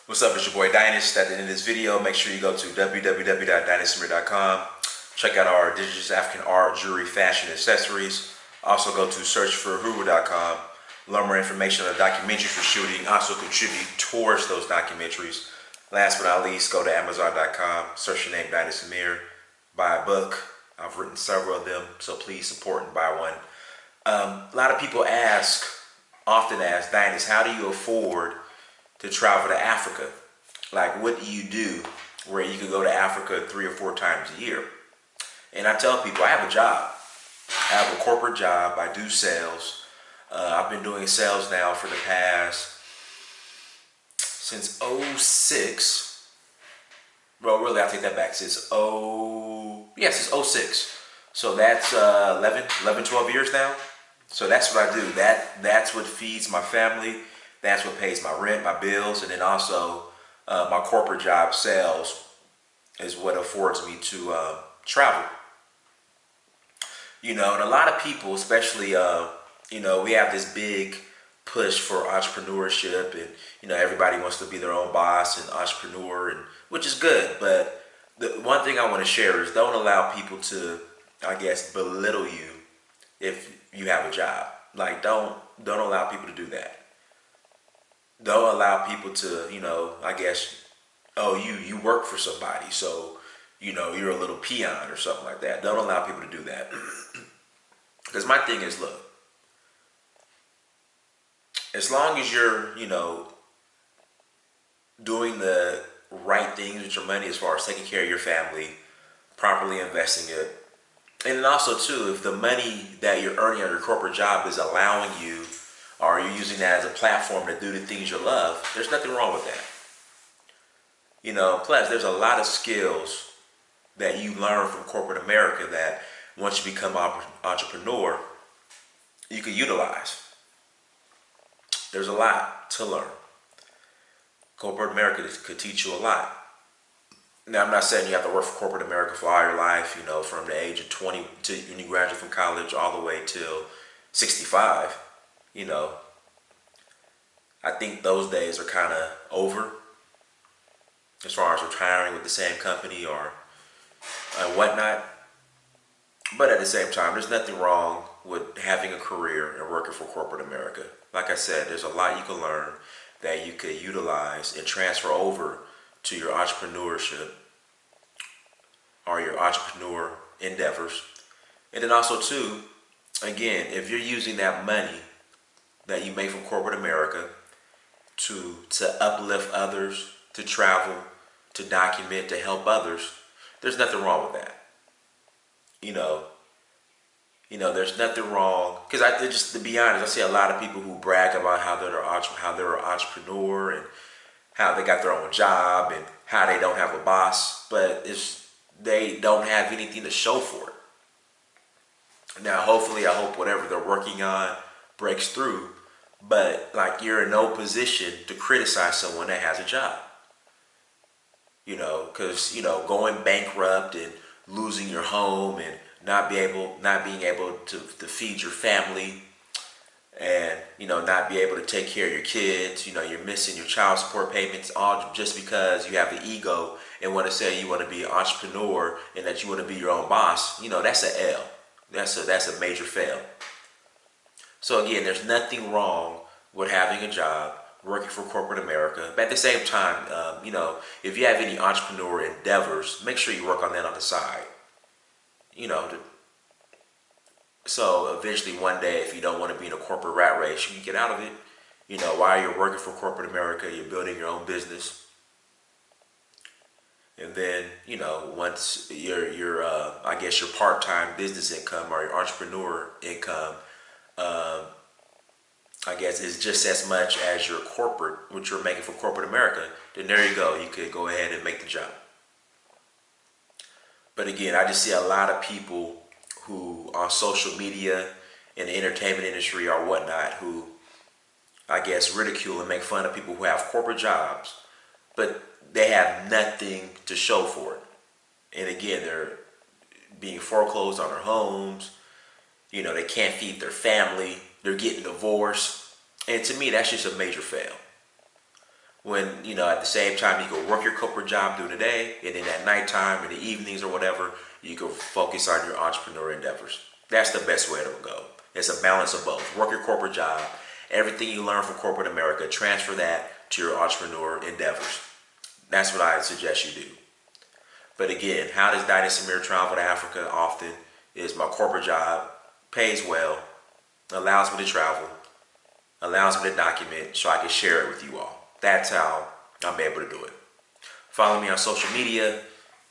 What's up, it's your boy Dynast. At the end of this video, make sure you go to www.dynastamir.com. Check out our indigenous African art, jewelry, fashion, accessories. Also go to searchforhuru.com. Learn more information on the documentaries we're shooting. Also contribute towards those documentaries. Last but not least, go to amazon.com. Search your name, Dynast Amir. Buy a book. I've written several of them, so please support and buy one. A lot of people often ask, Dynast, how do you afford to travel to Africa? Like, what do you do where you can go to Africa 3 or 4 times a year? And I tell people, I have a job. I have a corporate job. I do sales. I've been doing sales now for the past, since '06. Well, really, I'll take that back. Since '06. So that's 12 years now. So that's what I do. That's what feeds my family. That's what pays my rent, my bills, and then also my corporate job, sales, is what affords me to travel. And a lot of people, especially, we have this big push for entrepreneurship, and everybody wants to be their own boss and entrepreneur, and which is good. But the one thing I want to share is don't allow people to, I guess, belittle you if you have a job. Like, don't allow people to do that. Don't allow people to, I guess, oh, you work for somebody, so, you're a little peon or something like that. Don't allow people to do that. Because my thing is, look, as long as you're, doing the right things with your money as far as taking care of your family, properly investing it, and then also, too, if the money that you're earning at your corporate job is allowing you, or you're using that as a platform to do the things you love, there's nothing wrong with that. Plus, there's a lot of skills that you learn from corporate America that once you become an entrepreneur, you can utilize. There's a lot to learn. Corporate America could teach you a lot. Now, I'm not saying you have to work for corporate America for all your life, from the age of 20 to when you graduate from college all the way till 65. I think those days are kind of over as far as retiring with the same company or whatnot. But at the same time, there's nothing wrong with having a career and working for corporate America. Like I said, there's a lot you can learn that you could utilize and transfer over to your entrepreneurship or your entrepreneur endeavors. And then also, too, again, if you're using that money that you make from corporate America to uplift others, to travel, to document, to help others, there's nothing wrong with that. There's nothing wrong, because just to be honest, I see a lot of people who brag about how they're an entrepreneur and how they got their own job and how they don't have a boss, but they don't have anything to show for it. Now, hopefully, I hope whatever they're working on breaks through, but like, you're in no position to criticize someone that has a job. Because going bankrupt and losing your home and not being able to feed your family, and not be able to take care of your kids, you're missing your child support payments, all just because you have the ego and want to say you want to be an entrepreneur and that you want to be your own boss. That's an L. That's a major fail. So again, there's nothing wrong with having a job, working for corporate America. But at the same time, if you have any entrepreneur endeavors, make sure you work on that on the side. So eventually one day, if you don't want to be in a corporate rat race, you can get out of it. While you're working for corporate America, you're building your own business. And then, once your I guess your part-time business income or your entrepreneur income, I guess is just as much as your corporate, what you're making for corporate America, then there you go. You could go ahead and make the jump. But again, I just see a lot of people who on social media, in the entertainment industry or whatnot, who I guess ridicule and make fun of people who have corporate jobs, but they have nothing to show for it. And again, they're being foreclosed on their homes. They can't feed their family. They're getting divorced. And to me, that's just a major fail. when, you know, at the same time you can work your corporate job during the day, and then at nighttime, in the evenings or whatever, you can focus on your entrepreneur endeavors. That's the best way to go. It's a balance of both. Work your corporate job, everything you learn from corporate America, transfer that to your entrepreneur endeavors. That's what I suggest you do. But again, how does Dynast Amir travel to Africa often? Is my corporate job pays well, allows me to travel, allows me to document so I can share it with you all. That's how I'm able to do it. Follow me on social media.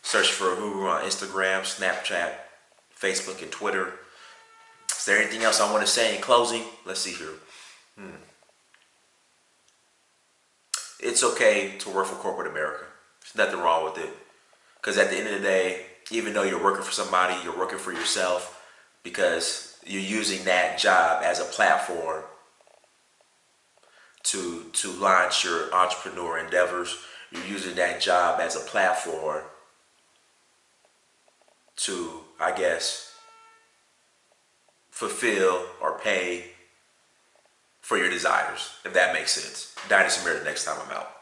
Search for Guru on Instagram, Snapchat, Facebook, and Twitter. Is there anything else I want to say in closing? Let's see here. It's okay to work for corporate America. There's nothing wrong with it. Because at the end of the day, even though you're working for somebody, you're working for yourself, because you're using that job as a platform to launch your entrepreneur endeavors. You're using that job as a platform to, I guess, fulfill or pay for your desires, if that makes sense. Dynast Amir, the next time I'm out.